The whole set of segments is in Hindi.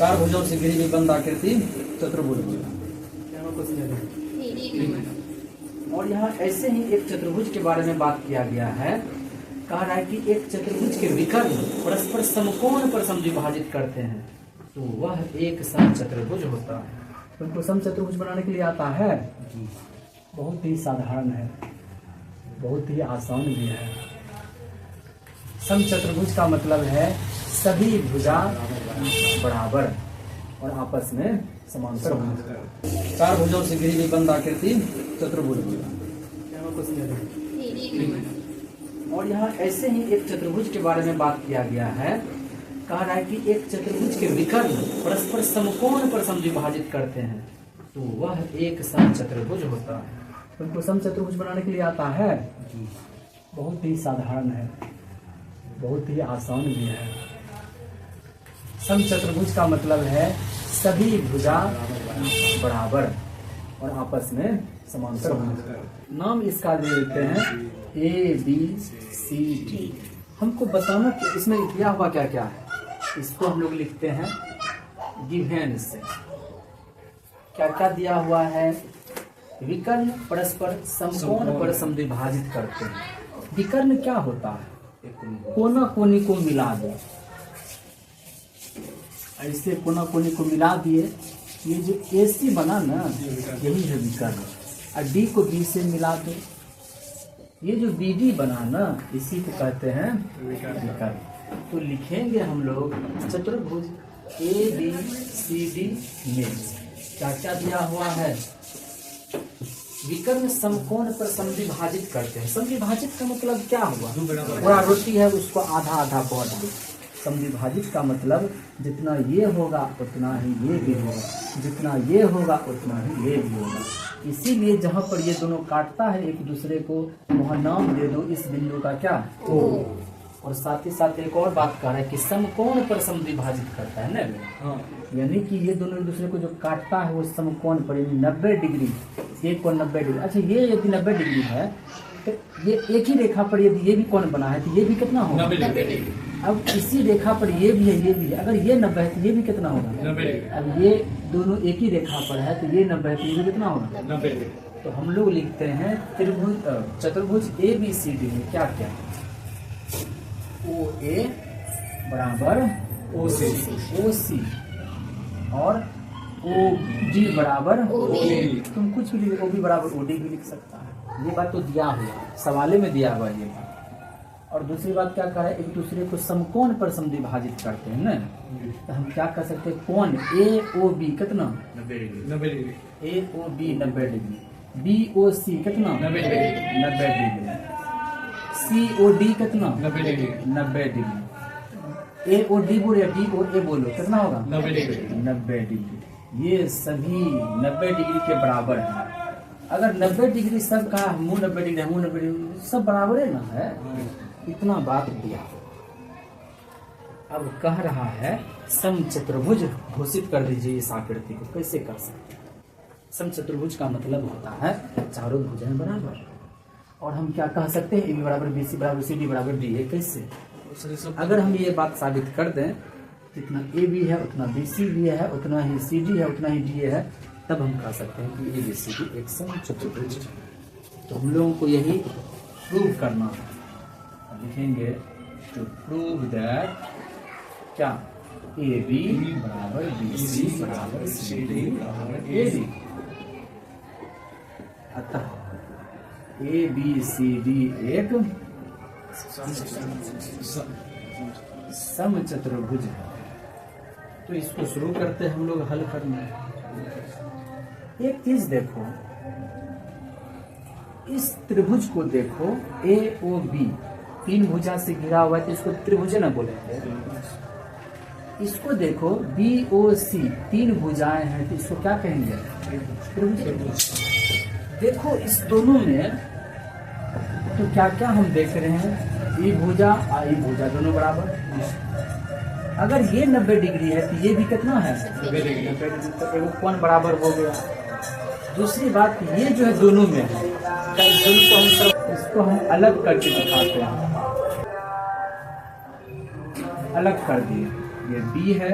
चार भुजों से घिरी हुई बंद आकृति चतुर्भुज। और यहाँ ऐसे ही एक चतुर्भुज के बारे में बात किया गया है। कहा रहा है कि एक चतुर्भुज के विकर्ण परस्पर समकोण पर समद्विभाजित करते हैं तो वह एक समचतुर्भुज होता है। तुमको समचतुर्भुज बनाने के लिए आता है? बहुत ही साधारण है, बहुत ही आसान भी है। समचतुर्भुज का मतलब है सभी भुजा बराबर और आपस में समांतर होना। चार भुजों से घिरी हुई बंद आकृति चतुर्भुज। और यहाँ ऐसे ही एक चतुर्भुज के बारे में बात किया गया है। कहा रहा है कि एक चतुर्भुज के विकर्ण परस्पर समकोण पर समद्विभाजित करते हैं तो वह एक समचतुर्भुज होता है। तुमको समचतुर्भुज बनाने के लिए आता है? बहुत ही साधारण है, बहुत ही आसान भी है। समचतुर्भुज का मतलब है सभी भुजा बराबर और आपस में समांतर होना। नाम इसका दे देते हैं ABCD। हमको बताना कि इसमें दिया हुआ क्या क्या है, इसको हम लोग लिखते हैं गिवन से। क्या क्या दिया हुआ है? विकर्ण परस्पर समकोण पर समद्विभाजित करते हैं। विकर्ण क्या होता है? कोना कोनी को मिला दो, ऐसे कोना कोनी को मिला दिए, ये जो AC बना ना यही है विकर्ण। और D को B से मिला दो, ये जो BD बना ना इसी को कहते हैं विकर्ण। तो लिखेंगे हम लोग चतुर्भुज ABCD में क्या क्या दिया हुआ है? विकर्ण समकोण पर समद्विभाजित करते हैं। समद्विभाजित का मतलब क्या हुआ? पूरा रोटी है उसको आधा आधा बांट दो। समद्विभाजित का मतलब जितना ये होगा उतना ही ये भी होगा, जितना ये होगा उतना ही ये भी होगा। इसीलिए जहाँ पर ये दोनों काटता है एक दूसरे को वहाँ नाम दे दो इस बिंदु का क्या? O। और साथ ही साथ एक और बात कह रहा है कि समकोण पर समद्विभाजित करता है ना, यानी कि ये दोनों एक दूसरे को जो काटता है वो समकोण पर, यानी 90 डिग्री, एक कोण 90 डिग्री। अच्छा ये यदि 90 डिग्री है तो ये एक ही रेखा पर यदि ये भी कोण बना है तो ये भी कितना होगा? 90 डिग्री। अब इसी रेखा पर ये भी है, ये भी है, अगर ये 90 है तो ये भी कितना होगा? 90 डिग्री। अब ये दोनों एक ही रेखा पर है तो ये 90 है तो ये भी कितना होगा? 90 डिग्री। तो हम लोग लिखते हैं त्रिभुज चतुर्भुज ABCD में क्या क्या? OA बराबर OC और OD बराबर OB। तुम कुछ भी लिखो, OB बराबर OD भी लिख सकता है। ये बात तो दिया हुआ सवाले में दिया हुआ ये बात। और दूसरी बात क्या कहा है? एक दूसरे को समकोण पर समद्विभाजित करते हैं ना, तो हम क्या कर सकते हैं? कोण AOB कितना? 90 डिग्री। AOB 90 degree. BOC कितना? 90 डिग्री। 90 डिग्री। COD कितना? 90 डिग्री। 90 डिग्री। AOD बोलो या DOA बोलो, कितना होगा? 90 डिग्री। 90 डिग्री। ये सभी 90 डिग्री के बराबर है। अगर 90 डिग्री सबका मुंह 90 डिग्री है, मुंह 90 डिग्री सब बराबर है ना है, इतना बात दिया। अब कह रहा है समचतुर्भुज घोषित कर दीजिए इस आकृति को। कैसे कर सकते हैं? समचतुर्भुज का मतलब होता है चारों भुजाएं बराबर। और हम क्या कह सकते हैं? AB बराबर BC बराबर CD बराबर DA। कैसे? अगर हम ये बात साबित कर दें जितना AB है उतना BC भी है, उतना ही CD है, उतना ही DA है, तब हम कह सकते हैं कि ABCD एक समचतुर्भुज है। तो हम लोगों को यही प्रूव करना है। लिखेंगे टू प्रूव दैट क्या? AB बराबर BC बराबर CD बराबर AD। अतः ABCD एक समचतुर्भुज है। तो इसको शुरू करते हैं हम लोग हल करना। एक चीज देखो, इस त्रिभुज को देखो AOB, तीन भुजा से घिरा हुआ है तो इसको त्रिभुज ना बोलेंगे। इसको देखो BOC, तीन भुजाएं हैं तो इसको क्या कहेंगे? त्रिभुज। देखो इस दोनों में तो क्या क्या हम देख रहे हैं? ये भुजा और ये भुजा दोनों बराबर। अगर ये 90 डिग्री है तो ये भी कितना है? 90 डिग्री। तो एगो कोण बराबर हो गया। दूसरी बात ये जो है दोनों में है, इसको हम अलग करके दिखाते हैं। अलग कर दिए, ये B है,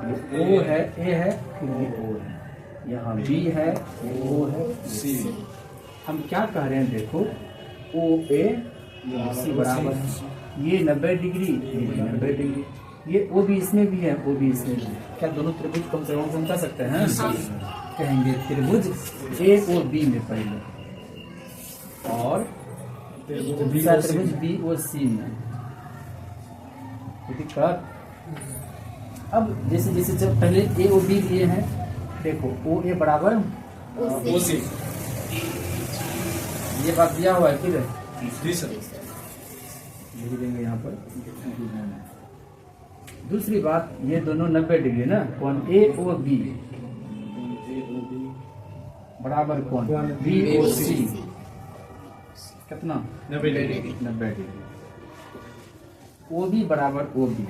ये ओ है, ए है, फिर ये ओ है, यहाँ बी है, ये ओ है, सी। हम क्या कह रहे हैं देखो, ओ ए सी बराबर है, ये 90 डिग्री, ये 90 डिग्री, ये ओ भी इसमें भी है, ओ भी इसमें भी है। क्या दोनों त्रिभुज को हम सर्वसम कर सकते हैं? कहेंगे त्रिभुज ए ओ बी में पहले, और दूसरा त्रिभुज बी ओ सी में। दिक्कत अब जैसे जैसे जब पहले ए ओ बी लिए हैं, देखो ओ ए बराबर ओ सी, ये बात दिया हुआ है किधर? लिख देंगे यहाँ पर। दूसरी बात, ये दोनों 90 डिग्री ना, कौन ए ओ बी बराबर कौन बी ओ सी, कितना 90 डिग्री। ओ बी बराबर ओ बी,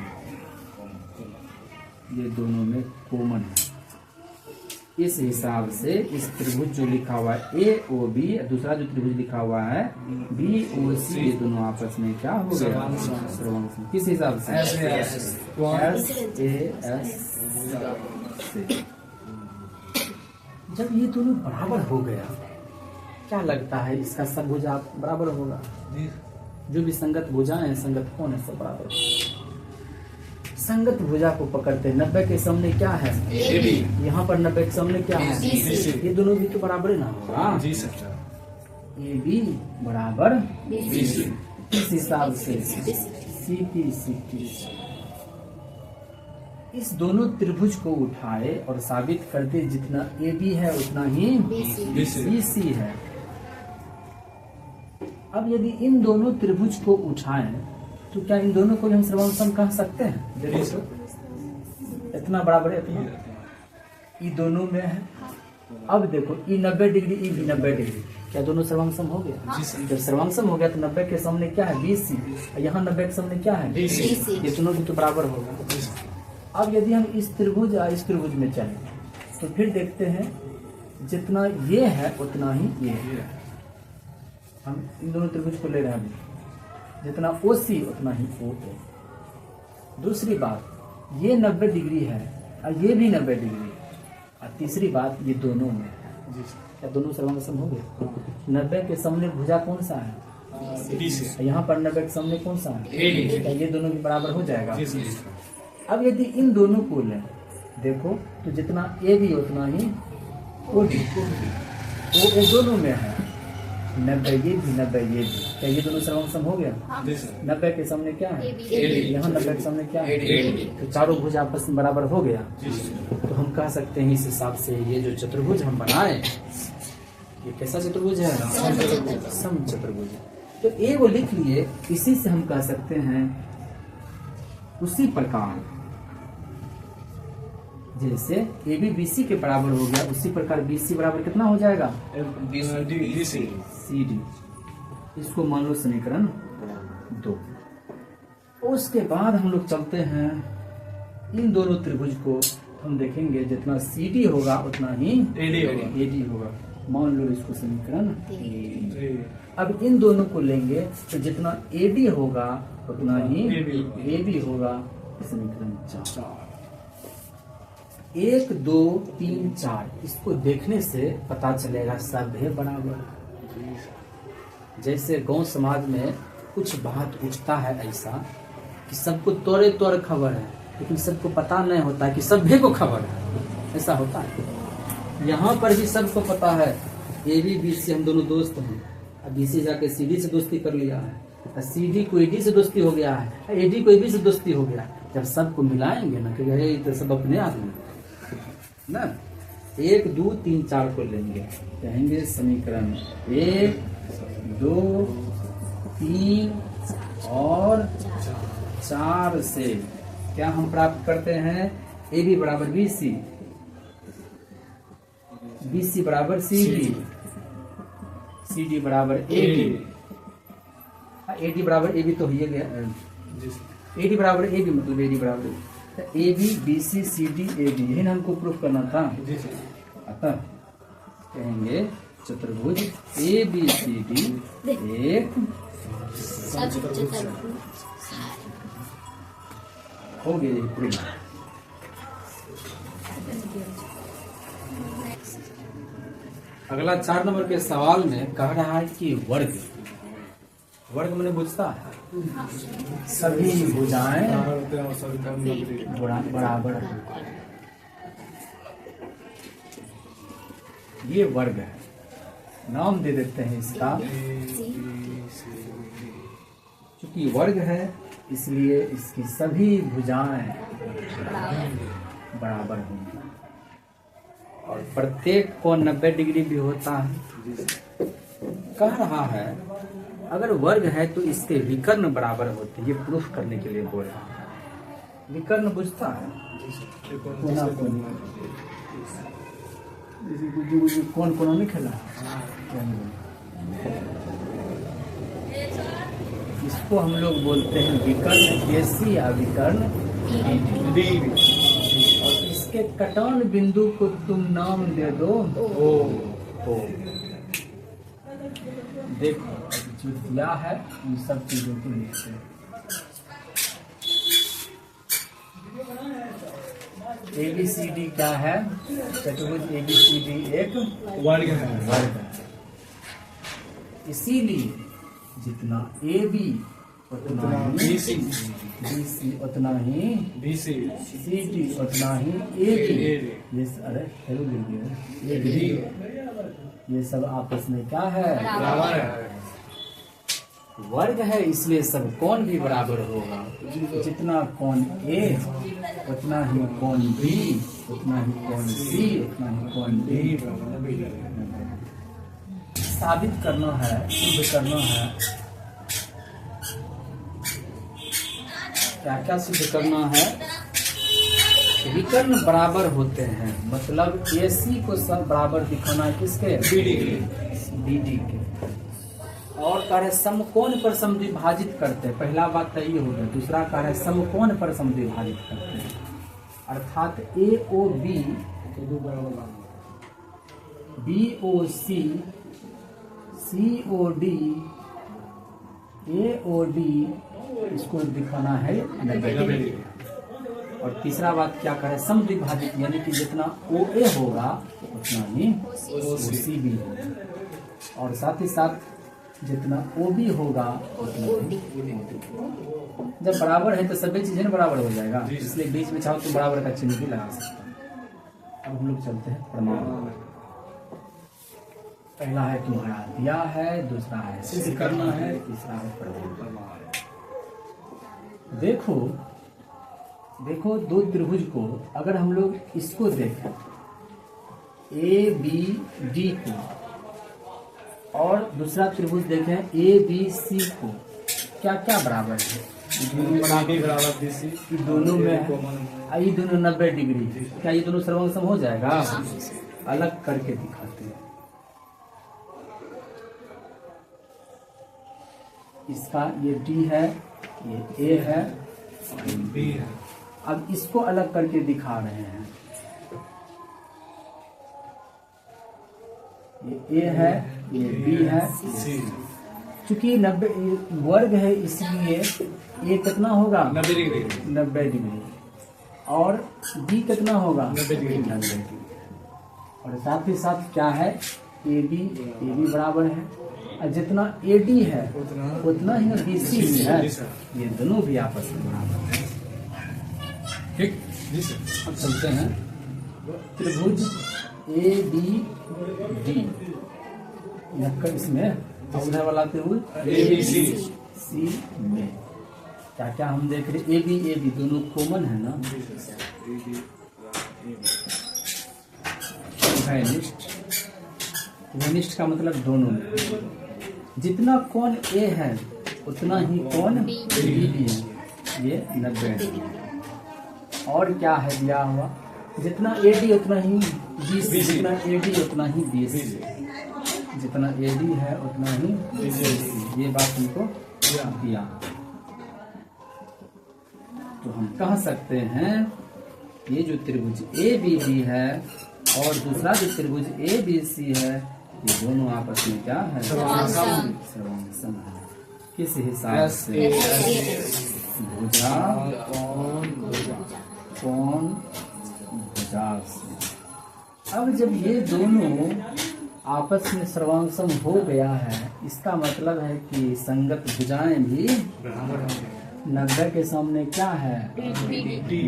ये दोनों में कॉमन है। इस हिसाब से इस त्रिभुज जो लिखा हुआ है ए ओ बी, दूसरा जो त्रिभुज लिखा हुआ है बी ओ सी, ये दोनों आपस में क्या हो गया? सर्वांग। किस हिसाब से? एस ए एस से। जब ये दोनों बराबर हो गया, क्या लगता है इसका सब भुजा बराबर होगा? जो भी संगत भुजा है, संगत कौन है? सब बराबर। संगत भुजा को पकड़ते 90 के सामने क्या है? यहाँ पर 90 के सामने क्या है? ये दोनों भी तो बराबर ना होगा। जी सर। ए बी बराबर इस हिसाब से सी पी सी पी। इस दोनों त्रिभुज को उठाए और साबित करते जितना ए बी है उतना ही बी सी है। अब यदि इन दोनों त्रिभुज को उठाएं तो क्या इन दोनों को भी हम सर्वांग कह सकते हैं? देखो इतना बराबर है, इतना ये दोनों में है। अब देखो ई 90 डिग्री, ई भी 90 डिग्री, क्या दोनों सर्वांग हो गया? जब सर्वांग हो गया तो 90 के सामने क्या है? बी सी, यहाँ 90 के सामने क्या है? ये दोनों भी तो बराबर होगा। अब यदि हम इस त्रिभुज या इस त्रिभुज में चले तो फिर देखते हैं जितना ये है उतना ही ये है। हम इन दोनों त्रिभुज को ले रहे हैं, जितना ओ सी उतना ही ओ ए। दूसरी बात, ये 90 डिग्री है और ये भी 90 डिग्री है। और तीसरी बात, ये दोनों में है। क्या दोनों सर्वांग हो गए? 90 के सामने भुजा कौन सा है? यहाँ पर 90 के सामने कौन सा है? क्या ये दोनों भी बराबर हो जाएगा? अब यदि इन दोनों को लें, देखो तो जितना ए भी उतना ही ओ भी, ओ ए दोनों में है। 90 ये भी 90 ये भी, क्या ये दोनों सर्वांग हो गया? 90 के सामने क्या है? यहाँ 90 के सामने क्या है? तो चारों भुज आपस में बराबर हो गया। तो हम कह सकते हैं इस हिसाब से ये जो चतुर्भुज हम बनाए, ये कैसा चतुर्भुज है? सम चतुर्भुज। तो ए वो लिख लिए, इसी से हम कह सकते हैं उसी प्रकार जैसे ए बी बी सी के बराबर हो गया, उसी प्रकार बी सी बराबर कितना हो जाएगा? C D. इसको मान लो समीकरण 2। उसके बाद हम लोग चलते हैं इन दोनों त्रिभुज को, हम देखेंगे जितना सी डी होगा उतना ही ए डी होगा। मान लो इसको समीकरण। अब इन दोनों को लेंगे तो जितना ए डी होगा उतना ही ए बी होगा। समीकरण 4। 1 2 3 4, इसको देखने से पता चलेगा सब है बराबर। जैसे गांव समाज में कुछ बात उठता है ऐसा कि सबको तोड़े तोड़ खबर है, लेकिन सबको पता नहीं होता कि सभी को खबर है। ऐसा होता है। यहाँ पर भी सबको पता है ए बी बी सी हम दोनों दोस्त हैं। अब बी सी जाके सी डी से दोस्ती कर लिया है, सी डी को ए डी से दोस्ती हो गया है, ए डी को ए बी से दोस्ती हो गया। जब सबको मिलाएंगे ना कि तो सब अपने आदमी ना। 1 2 3 4 को लेंगे, कहेंगे समीकरण 1 2 3 और 4 से क्या हम प्राप्त करते हैं? ए बी बराबर बी सी, बी सी बराबर सी डी, सी डी बराबर ए डी, ए डी बराबर ए बी तो ये गया, ए डी बराबर ए बी मतलब ए डी बराबर A B B C C D A D, यही हमको प्रूफ करना था। अतः कहेंगे चतुर्भुज ए बी सी डी एक हो गया प्रूफ। अगला 4 नंबर के सवाल में कह रहा है कि वर्ग मैंने बुझता है सभी भुजाएं बराबर है। ये वर्ग है, नाम दे देते हैं इसका। चूंकि वर्ग है इसलिए इसकी सभी भुजाएं बराबर होंगी और प्रत्येक को 90 डिग्री भी होता है। कह रहा है अगर वर्ग है तो इसके विकर्ण बराबर होते हैं। ये प्रूफ करने के लिए बोल रहा है। विकर्ण बुझता है कौन कौन नहीं खेला, इसको हम लोग बोलते हैं विकर्ण एसी या विकर्ण डी। और इसके कटान बिंदु को तुम नाम दे दो ओ। देखो जो दिया है इन सब चीजों को लिखते हैं। ABCD क्या है? चतुर्भुज ABCD एक वर्ग है। इसीलिए जितना AB उतना ही BC उतना ही CD उतना ही AB। ये अरे ये सब आपस में क्या है? बराबर है। वर्ग है इसलिए सब कोण भी बराबर होगा। जितना कोण A उतना ही कोण B उतना ही कोण C उतना ही कोण D। साबित करना है, सिद्ध करना है। क्या क्या सिद्ध करना है? विकर्ण बराबर होते हैं, मतलब AC को सब बराबर दिखाना है किसके? BD के। और कह रहे समकोण पर समद्विभाजित करते हैं। पहला बात तो ये हो गया। दूसरा कह रहे समकोण पर समद्विभाजित करते हैं, अर्थात AOB BOC COD AOD इसको दिखाना है 90 डिग्री। और तीसरा बात क्या करे? समद्विभाजित, यानी कि जितना OA होगा उतना ही OC भी होगा, और साथ ही साथ जितना OB होगा उतना ही। जब बराबर है तो सभी चीजें बराबर हो जाएगा, इसलिए बीच में चाहो तो बराबर का चिन्ह भी लगा सकते हैं। अब हम लोग चलते हैं प्रमाण। पहला है तुम्हारा दिया है, दूसरा है सिद्ध करना है, तीसरा है प्रमाण। देखो दो त्रिभुज को अगर हम लोग इसको देखें ABD को, और दूसरा त्रिभुज देखें ABC को, क्या क्या बराबर है? दोनों में ये दोनों 90 डिग्री। क्या ये दोनों सर्वसम हो जाएगा? अलग करके दिखाते हैं। इसका ये D है, ये A है और ये B है। अब इसको अलग करके दिखा रहे हैं। ये A है, ये B है, चूंकि 90 वर्ग है इसलिए ये कितना होगा? 90 डिग्री। और B कितना होगा? 90 डिग्री। और साथ ही साथ क्या है? AB बराबर है, और जितना AD है उतना ही BC है। ये दोनों भी आपस में बराबर है। ठीक, अब चलते हैं त्रिभुज ABD। इसमें उधर वाला त्रिभुज ABC में क्या क्या हम देख रहे? AB दोनों कॉमन है ना। घनिष्ठ का मतलब दोनों में जितना कोण A है उतना ही कोण B भी है, ये 90 डिग्री। और क्या है दिया हुआ? जितना AD उतना ही BC, जितना AD उतना ही BC, जितना AD है उतना ही BC। ये बात हमको दिया। तो हम कह सकते हैं ये जो त्रिभुज ABD है और दूसरा जो त्रिभुज ABC है, ये दोनों आपस में क्या है? सर्वसम है। किस हिसाब से? भुजा कोण भुजा। 50। अब जब ये दोनों आपस में सर्वांगसम हो गया है, इसका मतलब है कि संगत भुजाएं भी 90 के सामने क्या है,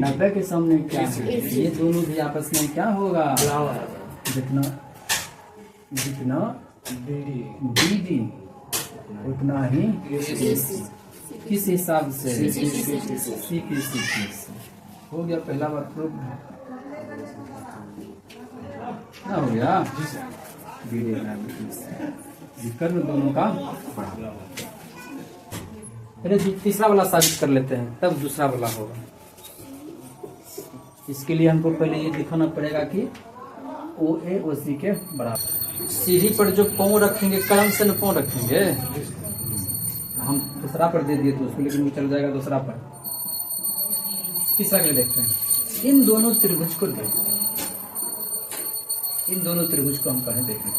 90 के सामने क्या है, ये दोनों भी आपस में क्या होगा, जितना जितना BD उतना ही किस हिसाब से, CP हो गया। पहला बार प्रूफ क्या हो गया, BD कर्म दोनों का बढ़ा। पहले तीसरा वाला साबित कर लेते हैं, तब दूसरा वाला होगा। इसके लिए हमको पहले ये दिखाना पड़ेगा कि OA OC के बराबर। सीढ़ी पर जो पाँव रखेंगे, कलम से न पाँव रखेंगे, हम दूसरा पर दे दिए तो उसको, लेकिन वो चल जाएगा दूसरा पर। तीसरा के देखते हैं, इन दोनों त्रिभुज को देखो, इन दोनों त्रिभुज को हम कहें देखें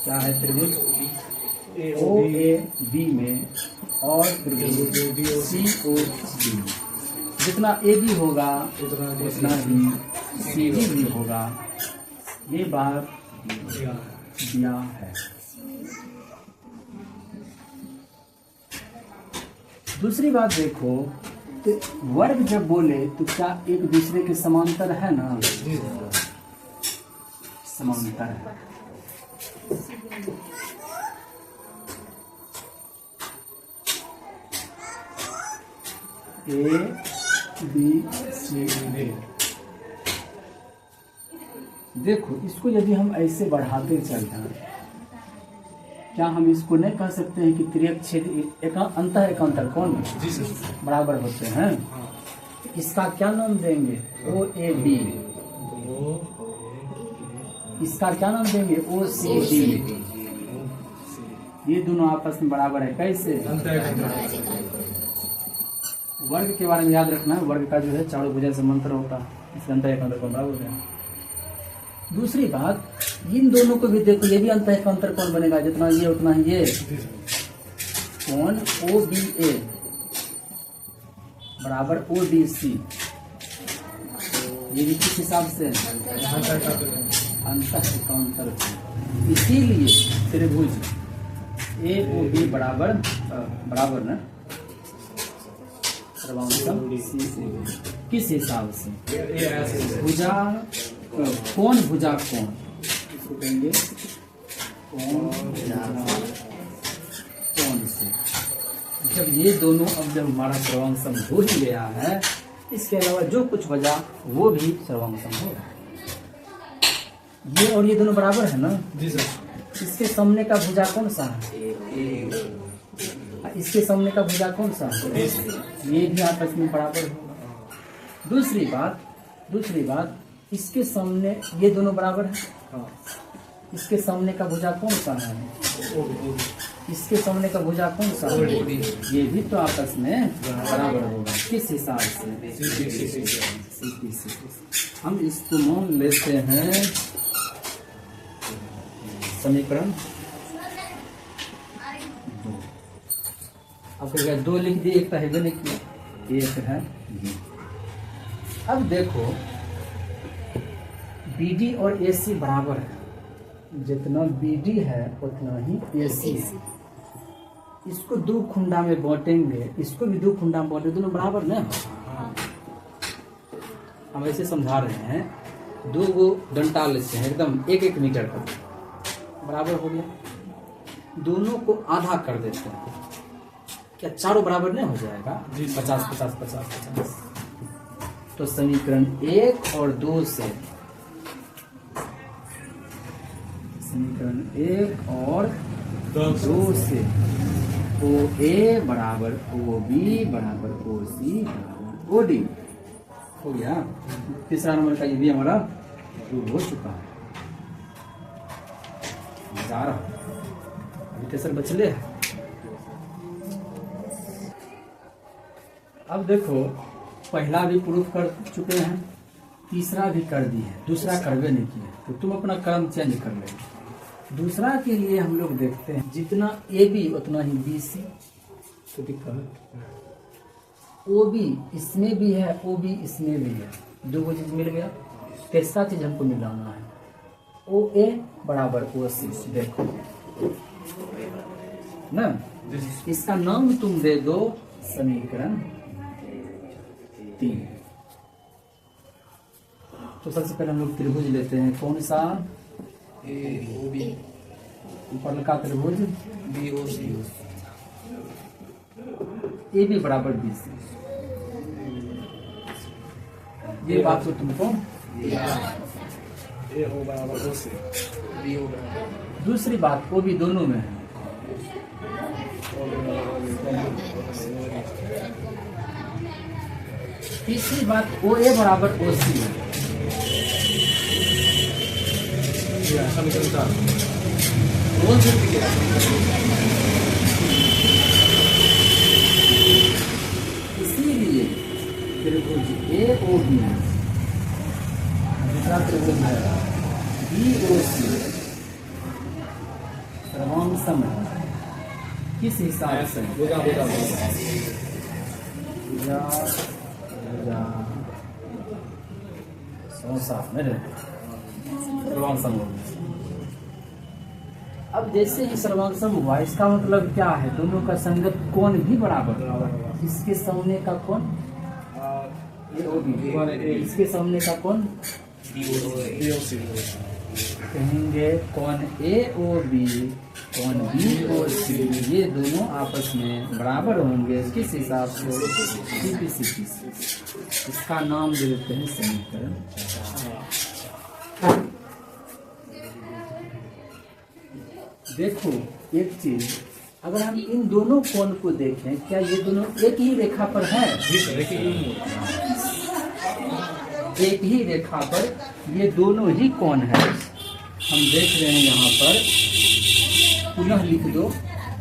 क्या है, त्रिभुज OAB में और त्रिभुज COD। जितना AB होगा उतना ही CD भी होगा, ये बात दिया है। दूसरी बात देखो, तो वर्ग जब बोले तो क्या एक दूसरे के समांतर है ना, समांतर है। ABCD। देखो इसको यदि हम ऐसे बढ़ाते चल जाए, क्या हम इसको नहीं कह सकते हैं कि त्रियक छेद अंतः एकांतर कोण बराबर होते हैं। इसका क्या नाम देंगे, OAB। इसका क्या नाम देंगे, OCD। ये दोनों आपस में बराबर है, कैसे, वर्ग के बारे में याद रखना है। वर्ग का जो है चारों भुजा समांतर होता है, इसका अंतर एकांतर कोण बराबर है। दूसरी बात, इन दोनों को भी देखो, ये भी अंतर एकांतर कोण बनेगा, जितना ये उतना ही ये। कोण OBA बराबर ODC, ये भी किस हिसाब से, अंतर एकांतर। इसीलिए त्रिभुज AOB बराबर बराबर ना सर्वांगसम किस हिसाब से, भुजा कौन, भुजा कौन, इसको कहेंगे कौन से। जब ये दोनों, अब जब हमारा सर्वांगसम हो ही गया है, इसके अलावा जो कुछ बचा वो भी सर्वांगसम होगा। ये और ये दोनों बराबर है ना जी सर। इसके सामने का भुजा कौन सा है, इसके सामने का भुजा कौन सा है, ये भी आपस में बराबर होगा। दूसरी बात, इसके सामने ये दोनों बराबर है, इसके सामने का भुजा कौन सा है, इसके सामने का भुजा कौन सा है, ये भी तो आपस में बराबर होगा। किस हिसाब से, हम इसको मान लेते हैं समीकरण 2। अब क्या 2 लिख दिए, एक तो है नहीं किया, एक है ये। अब देखो BD और AC बराबर है, जितना BD है उतना ही AC है। इसको 2 खुंडा में बांटेंगे, इसको भी 2 खुंडा में बांटेंगे, दोनों बराबर ना। हम ऐसे समझा रहे हैं, 2 गो डंटा लेते हैं एकदम 1-1 मीटर का, बराबर हो गया। दोनों को आधा कर देते हैं, क्या चारों बराबर नहीं हो जाएगा, 50-50-50-50। तो समीकरण 1 और 2 से, समीकरण 1 और 2 से OA बराबर OB बराबर OC बराबर OD हो गया। तीसरा नंबर का ये भी हमारा प्रूव हो चुका है। जा रहा अभी तेसर बचले है। अब देखो पहला भी प्रूफ कर चुके हैं, तीसरा भी कर दी है, दूसरा करवे नहीं किया, तो तुम अपना क्रम चेंज कर लेंगे। दूसरा के लिए हम लोग देखते हैं, जितना AB उतना ही BC, तो दिक्कत OB इसमें भी है, OB इसमें भी है, 2 चीज मिल गया। तीसरा चीज हमको मिलाना है, ओ ए बराबर ओ सी। देखो ना, इसका नाम तुम दे दो समीकरण 3। तो सबसे पहले हम लोग त्रिभुज लेते हैं, कौन सा? ऊपर का त्रिभुज ए बी बराबर बी सी। ये बात तो तुमको दूसरी बात ओ भी दोनों में है। तीसरी बात ओ ए बराबर ओ सी है। इसीलिए त्रिभुज ए ओ बी, दूसरा त्रिभुज है बी ओ सी, सर्वांग किस हिसाब से? अब जैसे ही सर्वांग हुआ, इसका मतलब क्या है? दोनों का संगत कोण भी बराबर। इसके सामने का कोण ए ओ बी, इसके सामने का कोण कहेंगे कोण ए ओ बी, कोण बी ओ सी, ये दोनों आपस में बराबर होंगे। किस हिसाब से? इसका नाम दे देते हैं समीकरण। देखो एक चीज, अगर हम इन दोनों कोण को देखें, क्या ये दोनों एक ही रेखा पर है? एक ही रेखा पर ये दोनों ही कोण है। हम देख रहे हैं यहाँ पर, पुनः लिख दो,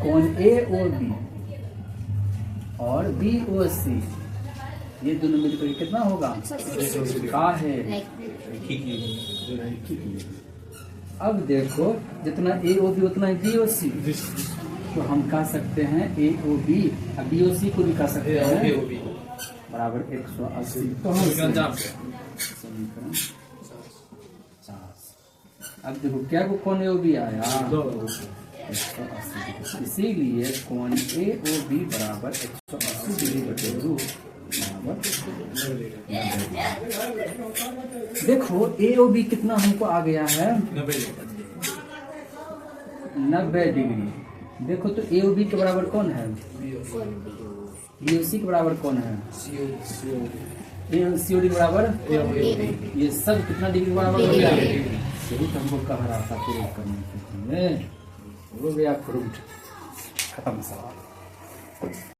कोण ए ओ बी और बी ओ सी, ये दोनों मिलकर कितना होगा? का है। अब देखो, जितना ए ओ बी उतना बी ओ सी, तो हम कह सकते हैं ए ओ बी, बी ओ सी को भी कह सकते हैं बराबर 180। तो हम समीकरण 50। अब देखो क्या को कोण ए ओ बी आया 180। इसीलिए कोण ए ओ बी बराबर 180 डिग्री बटे रूट देखो ए ओ बी कितना हमको आ गया है 90 डिग्री। देखो तो ए ओ बी के बराबर कौन है? बी ओ सी के बराबर कौन है? सी ओ डी के बराबर ये सब कितना डिग्री के बराबर हो गया? यही तो हमको कह रहा था प्रूव करने के लिए। हो गया प्रूफ, खत्म सवाल।